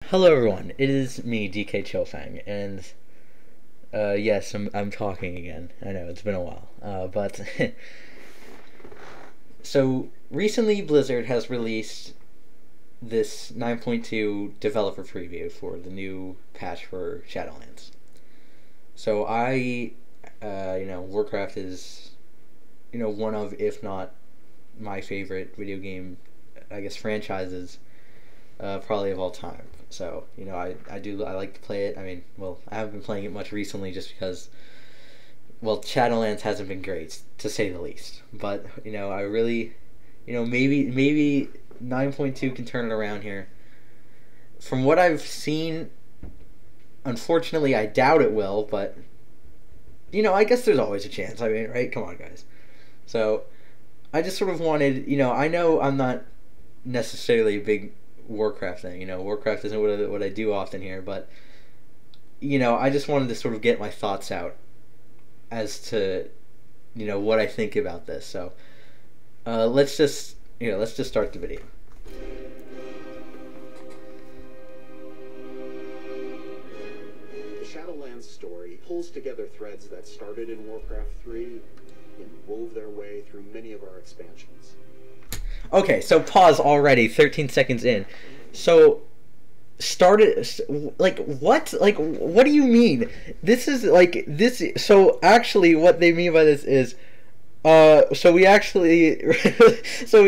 Hello everyone, it is me, DK Chofang, and yes, I'm talking again. I know it's been a while, but so recently Blizzard has released this 9.2 developer preview for the new patch for Shadowlands. So Warcraft is, one of, if not my favorite video game, I guess, franchises, probably of all time. So, I like to play it. I mean, well, I haven't been playing it much recently just because, well, Shadowlands hasn't been great, to say the least. But, I really, maybe 9.2 can turn it around here. From what I've seen, unfortunately, I doubt it will, but, I guess there's always a chance. I mean, right? Come on, guys. So, I just sort of wanted, I know I'm not necessarily a big Warcraft thing. Warcraft isn't what I do often here, but I just wanted to sort of get my thoughts out as to what I think about this. So let's just start the video. The Shadowlands story pulls together threads that started in Warcraft 3 and wove their way through many of our expansions. Okay, so pause already, 13 seconds in. So, what? What do you mean? So actually what they mean by this is, so we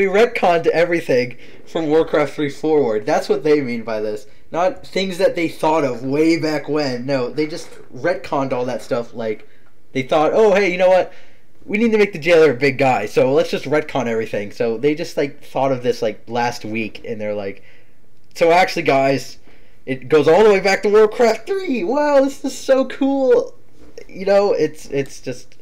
retconned everything from Warcraft 3 forward. That's what they mean by this. Not things that they thought of way back when. No, they just retconned all that stuff, they thought, oh, hey, you know what? We need to make the jailer a big guy, so let's just retcon everything. So they just thought of this last week, and they're like, so actually, guys, it goes all the way back to Warcraft 3. Wow, this is so cool. It's just,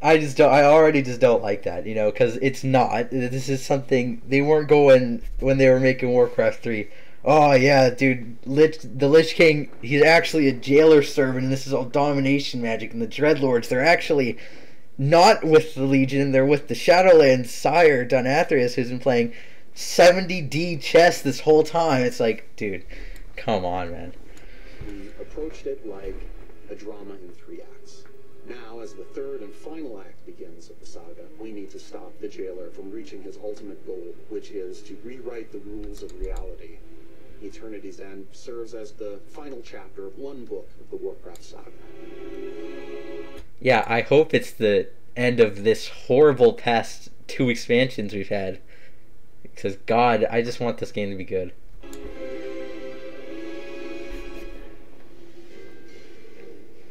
I already just don't like that, because it's not. This is something they weren't going when they were making Warcraft 3. Oh yeah, dude, the Lich King, he's actually a jailer servant, and this is all domination magic, and the Dreadlords, they're actually not with the Legion, they're with the Shadowlands sire, Donathrius, who's been playing 70D chess this whole time. It's like, dude, come on, man. We approached it like a drama in 3 acts. Now, as the third and final act begins of the saga, we need to stop the jailer from reaching his ultimate goal, which is to rewrite the rules of reality. Eternity's End serves as the final chapter of one book of the Warcraft saga. Yeah, I hope it's the end of this horrible past 2 expansions we've had. Because, God, I just want this game to be good.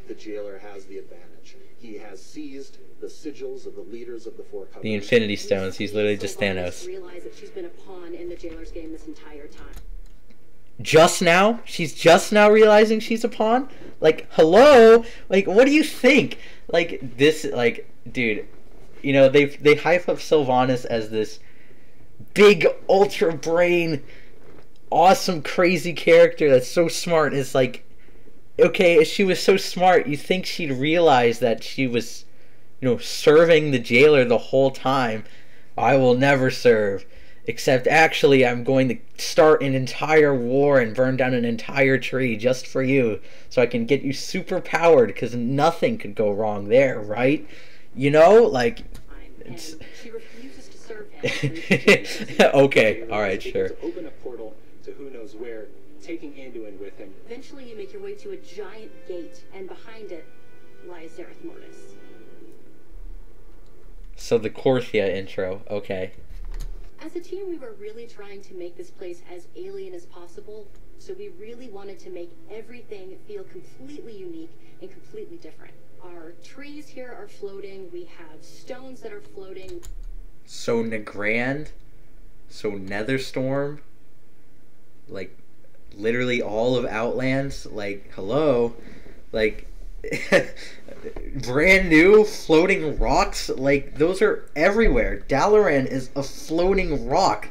The jailer has the advantage. He has seized the sigils of the leaders of the Four Covenants. The Infinity Stones. He's literally just Thanos. Realize that she's been a pawn in the jailer's game this entire time. Just now? She's just now realizing she's a pawn? Hello? What do you think? Dude, they hype up Sylvanas as this big, ultra brain, awesome, crazy character that's so smart. It's okay, if she was so smart, you think she'd realize that she was, serving the jailer the whole time. I will never serve. Except, actually, I'm going to start an entire war and burn down an entire tree just for you, so I can get you super powered, because nothing could go wrong there, right? It's... She refuses to serve him. Okay, alright, sure. To open a portal to who knows where, taking Anduin with him. Eventually, you make your way to a giant gate, and behind it lies Zereth Mortis. So the Korthia intro, okay. As a team, we were really trying to make this place as alien as possible, so we really wanted to make everything feel completely unique and completely different. Our trees here are floating, we have stones that are floating. So Nagrand, so Netherstorm, literally all of Outlands, hello, brand new floating rocks, those are everywhere. Dalaran is a floating rock,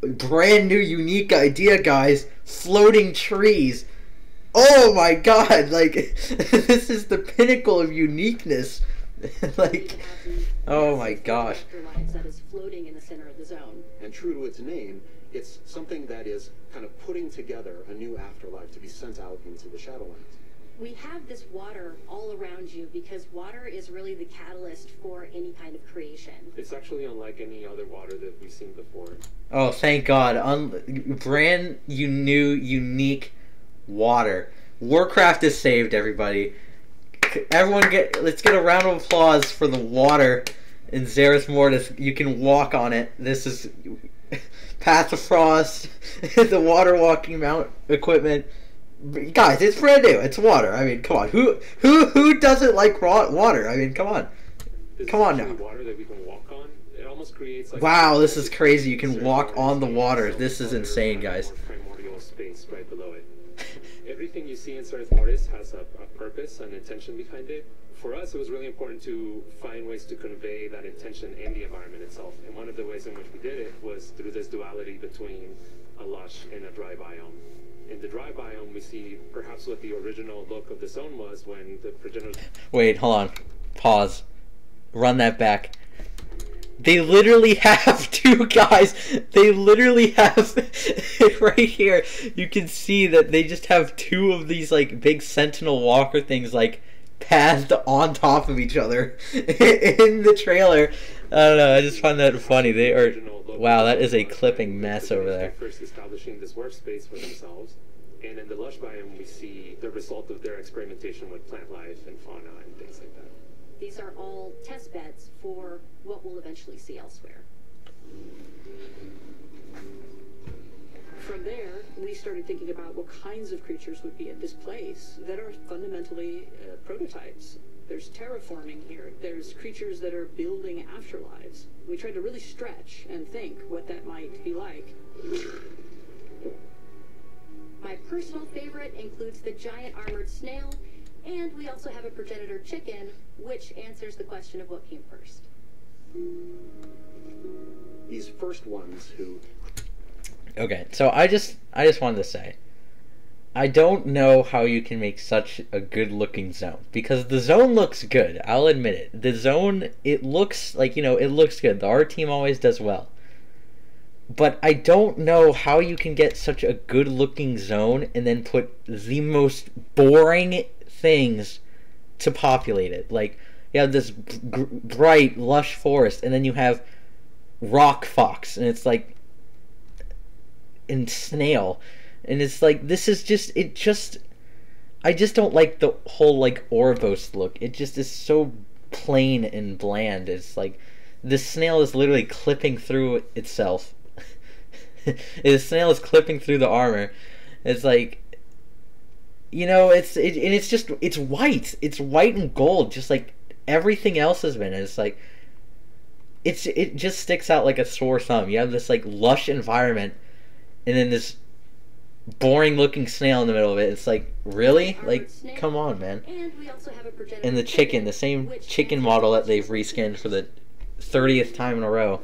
brand new unique idea, guys. Floating trees. Oh my god, this is the pinnacle of uniqueness. Oh my gosh. That is floating in the center of the zone. And true to its name, It's something that is kind of putting together a new afterlife to be sent out into the Shadowlands. We have this water all around you because water is really the catalyst for any kind of creation. It's actually unlike any other water that we've seen before. Oh, thank God. Brand new, unique water. Warcraft is saved, everybody. Everyone let's get a round of applause for the water in Zereth Mortis. You can walk on it. This is Path of Frost, the water walking mount equipment. Guys, it's brand new. It's water. I mean, come on. Who doesn't like water? I mean, come on. Come on now. Water that we can walk on. It almost creates like wow, this is crazy. You can walk on the water. This is insane, guys. Primordial space right below it. Everything you see in Zereth Mortis has a purpose, an intention behind it. For us, it was really important to find ways to convey that intention in the environment itself. And one of the ways in which we did it was through this duality between a lush and a dry biome. In the dry biome, we see perhaps what the original look of the zone was when the progenitors... Wait, hold on. Pause. Run that back. They literally have two guys. They literally have right here. You can see that they just have two of these like big sentinel walker things like pathed on top of each other in the trailer. I don't know. I just find that funny. They are. Wow, that is a clipping mess over there. First establishing this workspace for themselves, and in the lush biome we see the result of their experimentation with plant life and fauna and things like that. These are all test beds for what we'll eventually see elsewhere. From there, we started thinking about what kinds of creatures would be in this place that are fundamentally prototypes. There's terraforming here. There's creatures that are building afterlives. We tried to really stretch and think what that might be like. My personal favorite includes the giant armored snail, and we also have a progenitor chicken, which answers the question of what came first. These first ones who... Okay, so I just wanted to say, I don't know how you can make such a good-looking zone, because the zone looks good, I'll admit it. The zone, it looks like, you know, it looks good. Our team always does well. But I don't know how you can get such a good-looking zone and then put the most boring things to populate it. Like, you have this bright, lush forest, and then you have rock fox, and it's like, and snail, and it's like, this is just, I just don't like the whole, like, Ouroboros look. It just is so plain and bland. It's like, this snail is literally clipping through itself. The snail is clipping through the armor. It's like, you know, and it's just, it's white. It's white and gold, just like everything else has been. And it's like, it just sticks out like a sore thumb. You have this like lush environment, and then this boring looking snail in the middle of it. It's like, really? Like, come on, man. And we also have a progenitor And the chicken, the same chicken model that they've reskinned for the 30th time in a row.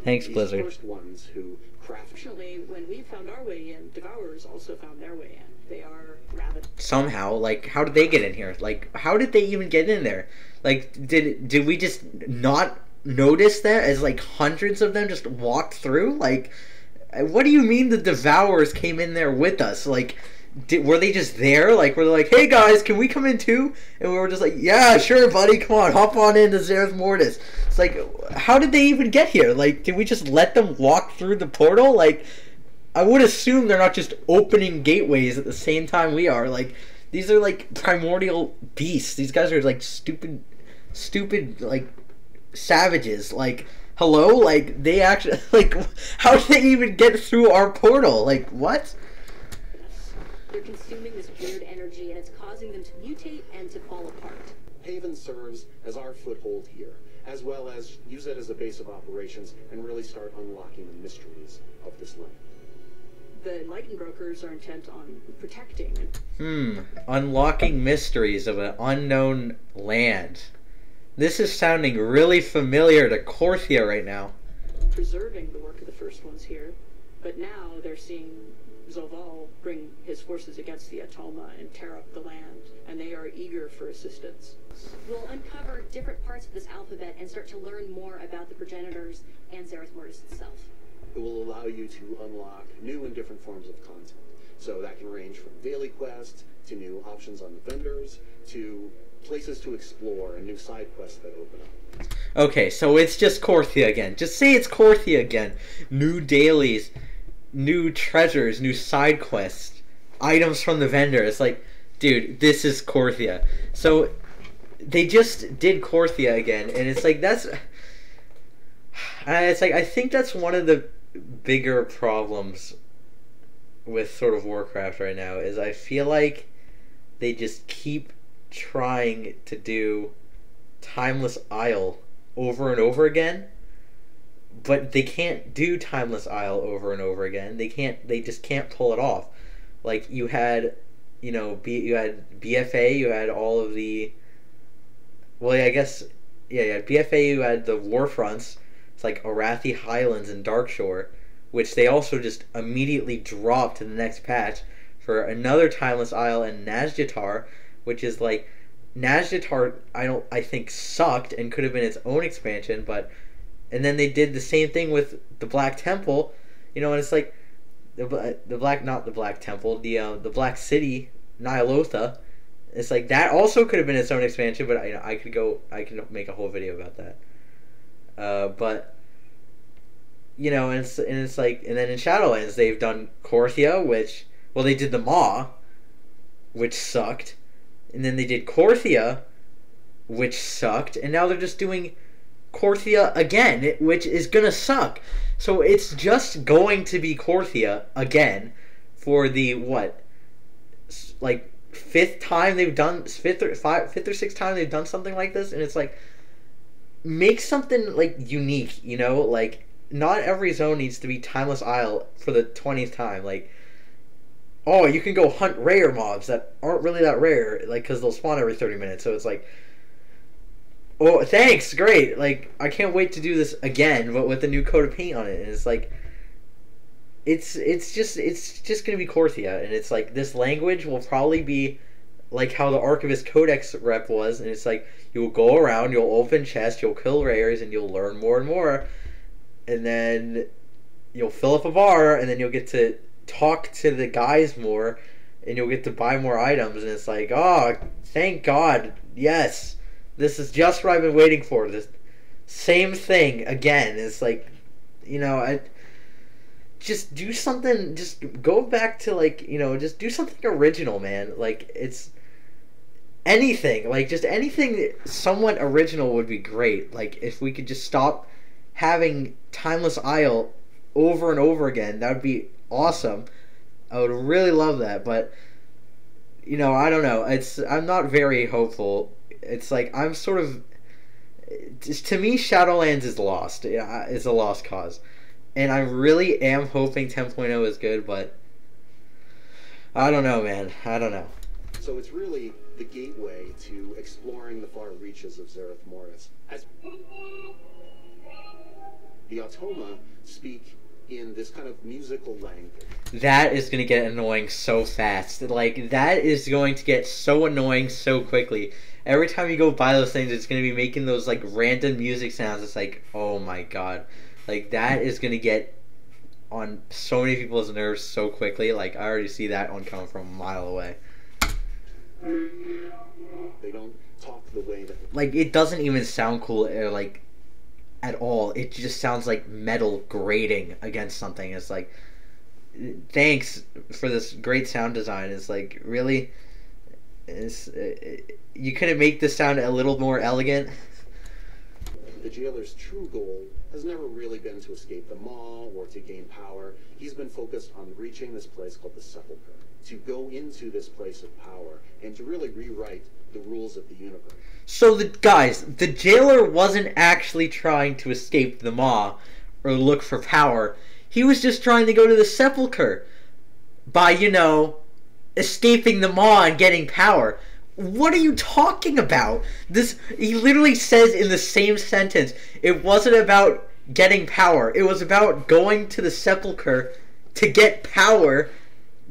Thanks, Blizzard. These first ones who Fortunately, when we found our way in, Devourers also found their way in. They are rabid. Somehow, like, how did they get in here? Like, how did they even get in there? Like, did we just not notice that as, like, hundreds of them just walked through? Like, what do you mean the Devourers came in there with us? Like, were they just there? Like, were they like, hey guys, can we come in too? And we were just like, yeah, sure, buddy, come on, hop on into Zereth Mortis. It's like, how did they even get here? Like, did we just let them walk through the portal? Like, I would assume they're not just opening gateways at the same time we are. Like, these are like primordial beasts. These guys are like stupid, like, savages. Like, hello? Like, they actually, like, how did they even get through our portal? Like, what? They're consuming this weird energy, and it's causing them to mutate and to fall apart. Haven serves as our foothold here, as well as use it as a base of operations and really start unlocking the mysteries of this land. The Lightning Brokers are intent on protecting. Unlocking mysteries of an unknown land. This is sounding really familiar to Korthia right now. Preserving the work of the first ones here, but now they're seeing Zoval bring his forces against the Atoma and tear up the land, and they are eager for assistance. We'll uncover different parts of this alphabet and start to learn more about the progenitors and Zereth Mortis itself. It will allow you to unlock new and different forms of content. So that can range from daily quests to new options on the vendors to places to explore and new side quests that open up. Okay, so it's just Korthia again. Just say it's Korthia again. New dailies, new treasures, new side quests, items from the vendors. Like, dude, this is Korthia. So they just did Korthia again, and it's like I think that's one of the bigger problems with sort of Warcraft right now is I feel like they just keep trying to do Timeless Isle over and over again, but they can't do Timeless Isle over and over again. They just can't pull it off. Like, you had, you had BFA, you had all of the, well, yeah, I guess, yeah, you had BFA, you had the Warfronts. It's like Arathi Highlands and Darkshore, which they also just immediately dropped to the next patch for another Timeless Isle, and Nazjatar, which is like, Nazjatar I think sucked and could have been its own expansion, and then they did the same thing with the Black Temple, and it's like the Black Temple, the Black City, Nyalotha. It's like that also could have been its own expansion, but I can make a whole video about that. But and it's like, and then in Shadowlands they've done Korthia, which, well, they did the Maw, which sucked, and then they did Korthia, which sucked, and now they're just doing Korthia again, which is gonna suck. So it's just going to be Korthia again for the fifth or sixth time they've done something like this, and it's like, make something like unique, like, not every zone needs to be Timeless Isle for the 20th time. Like, oh, you can go hunt rare mobs that aren't really that rare, like, because they'll spawn every 30 minutes. So it's like, oh, thanks, great. Like, I can't wait to do this again, but with a new coat of paint on it. And it's like, it's just gonna be Korthia, and it's like, this language will probably be like how the Archivist Codex rep was, and it's like, you'll go around, you'll open chests, you'll kill rares, and you'll learn more and more, and then you'll fill up a bar, and then you'll get to talk to the guys more, and you'll get to buy more items, and it's like, oh, thank God, yes, this is just what I've been waiting for, this same thing again. It's like, I just do something, just go back to, like, just do something original, man. Like, it's anything, like, just anything somewhat original would be great. Like, if we could just stop having Timeless Isle over and over again, that would be awesome. I would really love that, but I don't know. I'm not very hopeful. It's like, I'm sort of, to me, Shadowlands is lost. It's a lost cause, and I really am hoping 10.0 is good, but I don't know, man. I don't know. So it's really the gateway to exploring the far reaches of Zereth Mortis. The Automa speak in this kind of musical language. That is going to get annoying so fast. Like, that is going to get so annoying so quickly. Every time you go buy those things, it's going to be making those, like, random music sounds. It's like, oh my god. Like, that is going to get on so many people's nerves so quickly. Like, I already see that one coming from a mile away. They don't talk the way that... Like, it doesn't even sound cool, like, at all. It just sounds like metal grating against something. It's like, thanks for this great sound design. It's like, really? You couldn't make this sound a little more elegant? The jailer's true goal has never really been to escape the Maw or to gain power. He's been focused on reaching this place called the Sepulchre, to go into this place of power and to really rewrite the rules of the universe. So, the jailer wasn't actually trying to escape the Maw or look for power. He was just trying to go to the Sepulchre by, escaping the Maw and getting power. What are you talking about? He literally says in the same sentence, it wasn't about getting power. It was about going to the Sepulchre to get power,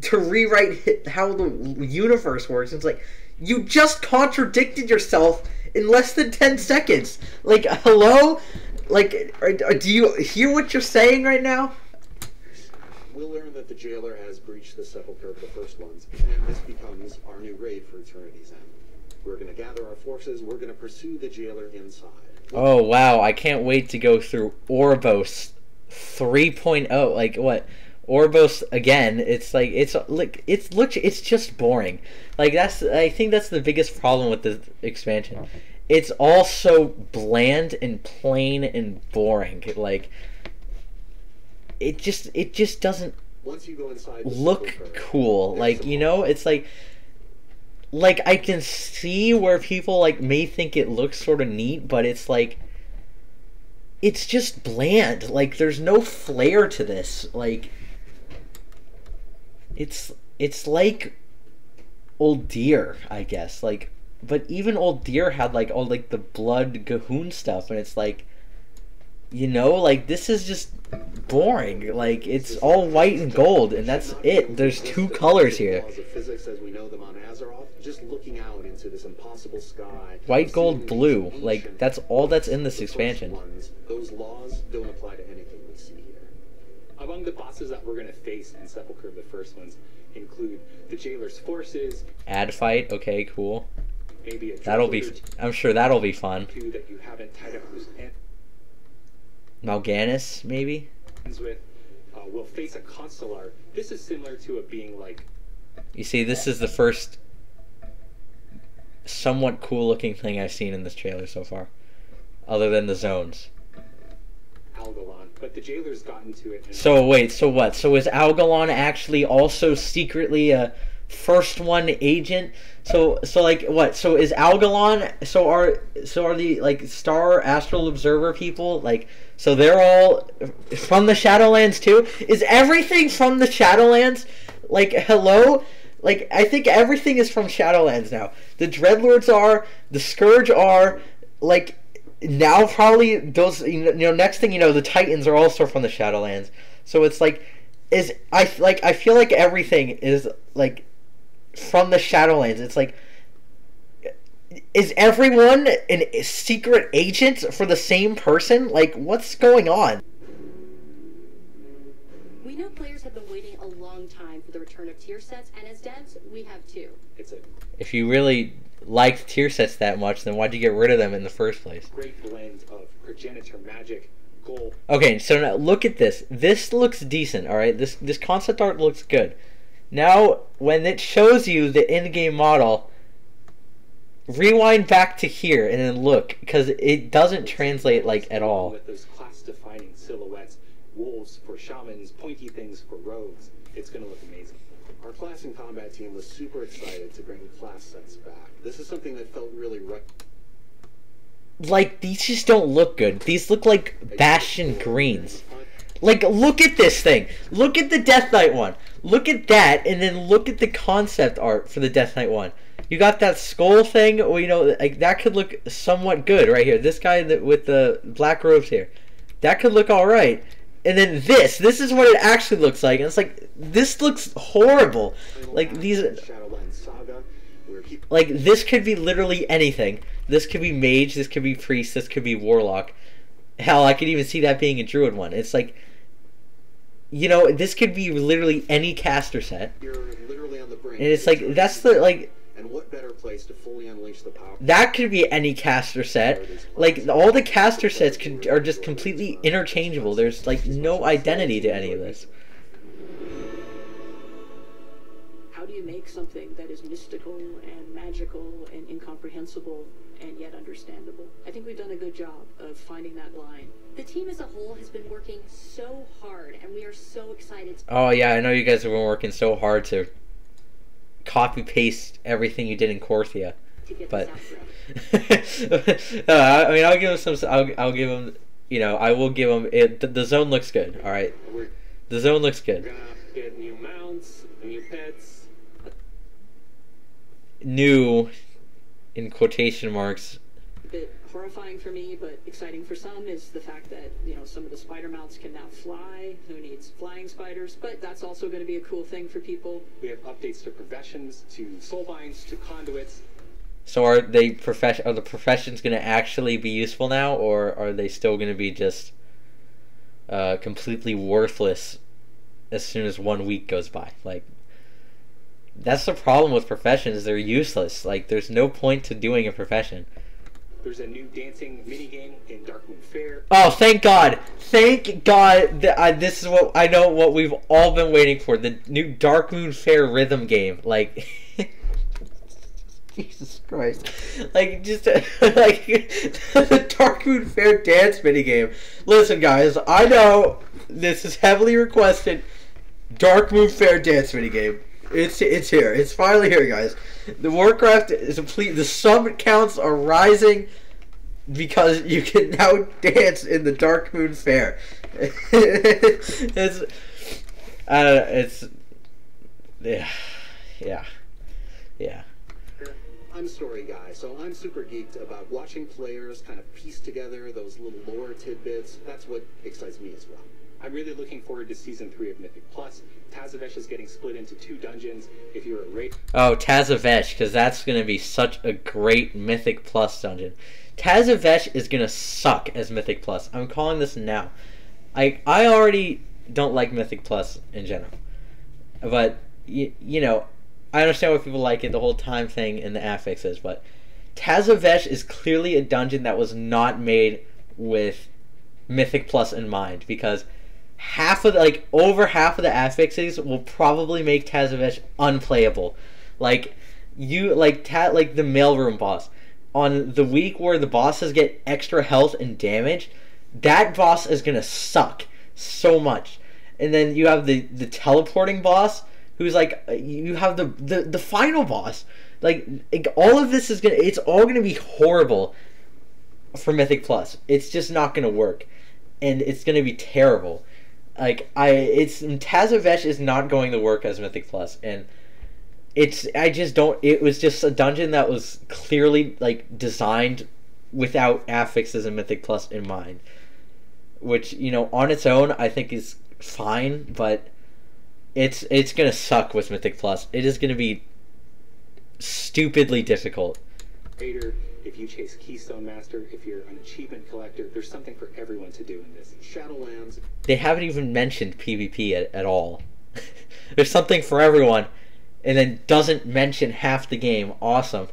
to rewrite how the universe works. It's like, you just contradicted yourself in less than 10 seconds. Like, hello? Like, do you hear what you're saying right now? We'll learn that the jailer has breached the sepulchre of the first ones, and this becomes our new raid for Eternity's End. We're going to gather our forces, we're going to pursue the jailer inside. Oh, wow, I can't wait to go through Orbos 3.0. Like, what? Orbos, again, it's like, it's just boring. Like, I think that's the biggest problem with this expansion. It's all so bland and plain and boring. Like, it just doesn't Once you go inside look cool. Like, you know, it's like I can see where people like may think it looks sort of neat, but it's like it's just bland. Like, there's no flair to this. Like, it's like Old Deer, I guess. Like, but even Old Deer had like all like the blood Gahoon stuff, and it's like, you know, like, this is just boring. Like, it's all white and gold, and that's it. There's two colors here. Laws of physics as we know them on Azeroth, just looking out into this impossible sky. White, gold, blue. Like, that's all that's in this expansion. Those laws don't apply to anything we see here. Among the bosses that we're going to face in Sepulchre, the first ones include the Jailer's forces. Ad fight, okay, cool. Maybe a That'll be, I'm sure that'll be fun. that you haven't tied up loose Mal'Ganis, maybe? ends with. We'll face a consular. This is similar to it being like. You see, this is the first somewhat cool looking thing I've seen in this trailer so far. Other than the zones. Algalon, but the Jailer's gotten to it. So wait, so what? So is Algalon actually also secretly a first one agent? So like what? So is Algalon? So are the like Star Astral Observer people like? So they're all from the Shadowlands too? Is everything from the Shadowlands? Like, hello? Like, I think everything is from Shadowlands now. The Dreadlords are, the Scourge are, like, now probably those, you know, next thing you know, the Titans are also from the Shadowlands. So it's like, I feel like everything is, like, from the Shadowlands. It's like, is everyone a secret agent for the same person? Like, what's going on? We know players have been waiting a long time for the return of tier sets, and as devs, we have too. If you really liked tier sets that much, then why'd you get rid of them in the first place? Great blend of progenitor magic, gold. Okay, so now look at this. This looks decent, alright? This concept art looks good. Now, when it shows you the in-game model, rewind back to here and then look, because it doesn't translate, like, at all. With those class-defining silhouettes, wolves for shamans, pointy things for rogues. It's going to look amazing. Our class and combat team was super excited to bring class sets back. This is something that felt really right. Like, these just don't look good. These look like Bastion greens. Like, look at this thing. Look at the Death Knight one. Look at that, and then look at the concept art for the Death Knight one. You got that skull thing, or, you know, like, that could look somewhat good right here. This guy with the black robes here. That could look alright. And then this is what it actually looks like. And it's like, this looks horrible. Like, these, like, this could be literally anything. This could be mage, this could be priest, this could be warlock. Hell, I could even see that being a druid one. It's like, you know, this could be literally any caster set. You're literally on the brink. And it's like, that's the, like, and what better place to fully unleash the power? that could be any caster set. Like, all the caster sets are just completely interchangeable. There's, like, no identity to any of this. How do you make something that is mystical and magical and incomprehensible and yet understandable? I think we've done a good job of finding that line. The team as a whole has been working so hard, and we are so excited. Oh, yeah, I know you guys have been working so hard to copy-paste everything you did in Korthia. To get But this out for I mean, I'll give him some. I'll give him. You know, I will give him. The zone looks good. All right, the zone looks good. We're gonna get new mounts, new pets. New, in quotation marks. A bit horrifying for me, but exciting for some, is the fact that, you know, some of the spider mounts can now fly. Who needs flying spiders? But that's also going to be a cool thing for people. We have updates to professions, to soulbinds, to conduits. So are the professions going to actually be useful now, or are they still going to be just completely worthless as soon as 1 week goes by. Like, that's the problem with professions. They're useless. Like, there's no point to doing a profession. There's a new dancing minigame in Darkmoon Fair. Oh, thank God. Thank God that this is what I know what we've all been waiting for. The new Darkmoon Fair rhythm game. Like, Jesus Christ. Like, just, like, the Darkmoon Fair dance minigame. Listen, guys, I know this is heavily requested. Darkmoon Fair dance minigame. It's here. It's finally here, guys. The Warcraft is complete. The sub counts are rising because you can now dance in the Darkmoon Fair. It's, I don't know. It's, yeah. I'm Story Guy, so I'm super geeked about watching players kind of piece together those little lore tidbits. That's what excites me as well. I'm really looking forward to Season 3 of Mythic Plus. Tazavesh is getting split into 2 dungeons. If you're a raid... Oh, Tazavesh, because that's going to be such a great Mythic Plus dungeon. Tazavesh is going to suck as Mythic Plus. I'm calling this now. I already don't like Mythic Plus in general. But, you know, I understand why people like it, the whole time thing and the affixes, but Tazavesh is clearly a dungeon that was not made with Mythic Plus in mind, because over half of the affixes will probably make Tazavesh unplayable. Like the mailroom boss. On the week where the bosses get extra health and damage, that boss is gonna suck so much. And then you have the teleporting boss, who's like, you have the final boss. Like all of this it's all gonna be horrible for Mythic Plus. It's just not gonna work, and it's gonna be terrible. Tazavesh is not going to work as Mythic Plus, and it was just a dungeon that was clearly like designed without affixes and Mythic Plus in mind, which, you know, on its own I think is fine, but it's gonna suck with Mythic Plus. It is gonna be stupidly difficult. Raider, if you chase Keystone Master, if you're an achievement collector, there's something for everyone to do in this. Shadowlands. They haven't even mentioned PvP at all. There's something for everyone, and then doesn't mention half the game. Awesome.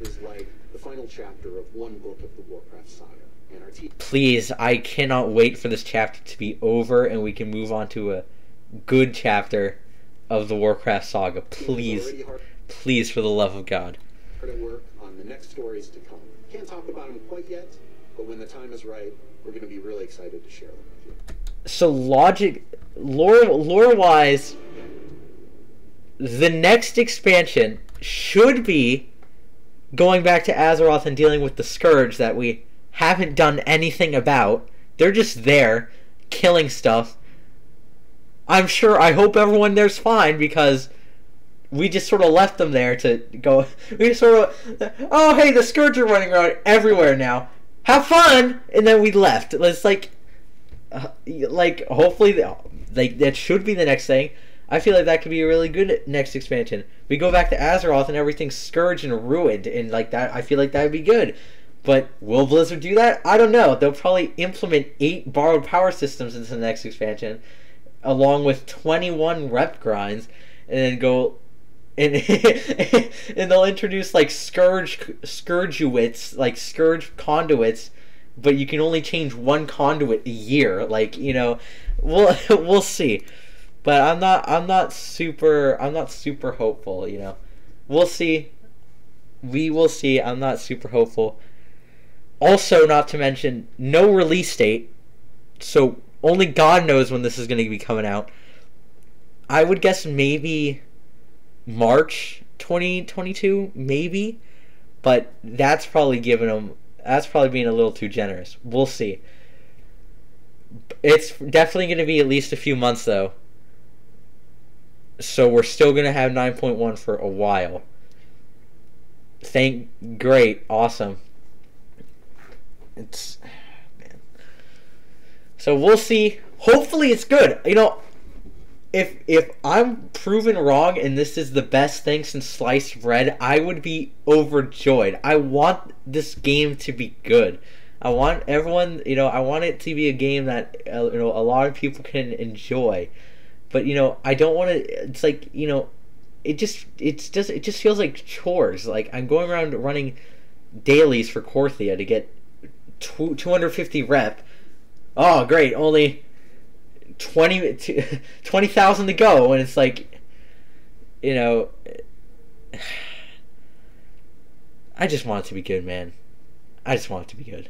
Is like the final chapter of one book of the Warcraft saga, and our team. Please, I cannot wait for this chapter to be over and we can move on to a good chapter of the Warcraft saga. Please, please, for the love of God. Hard at work on the next stories to come. Can't talk about them quite yet, but when the time is right, we're going to be really excited to share them with you. So lore-wise, the next expansion should be going back to Azeroth and dealing with the Scourge that we haven't done anything about. They're just there, killing stuff. I hope everyone there's fine, because we just sort of left them there to go. We just sort of, oh hey, the Scourge are running around everywhere now. Have fun, and then we left. It's like hopefully, that should be the next thing. I feel like that could be a really good next expansion. We go back to Azeroth and everything's scourged and ruined, and like that, I feel like that would be good. But will Blizzard do that? I don't know. They'll probably implement 8 borrowed power systems into the next expansion, along with 21 rep grinds, and then go and and they'll introduce like scourgeuits, like scourge conduits, but you can only change one conduit a year. Like, you know, we'll see. But I'm not super hopeful, you know. We'll see. We will see. I'm not super hopeful. Also, not to mention, no release date. So only God knows when this is going to be coming out. I would guess maybe March 2022, maybe. But that's probably being a little too generous. We'll see. It's definitely going to be at least a few months, though. So we're still going to have 9.1 for a while. Great, awesome. Man. So we'll see. Hopefully it's good. You know, if I'm proven wrong and this is the best thing since sliced bread, I would be overjoyed. I want this game to be good. I want everyone, you know, I want it to be a game that, you know, a lot of people can enjoy. But I don't want to. It's like it just feels like chores. Like I'm going around running dailies for Corthia to get 250 rep. Oh, great! Only 20,000 to go, and it's like, I just want it to be good, man. I just want it to be good.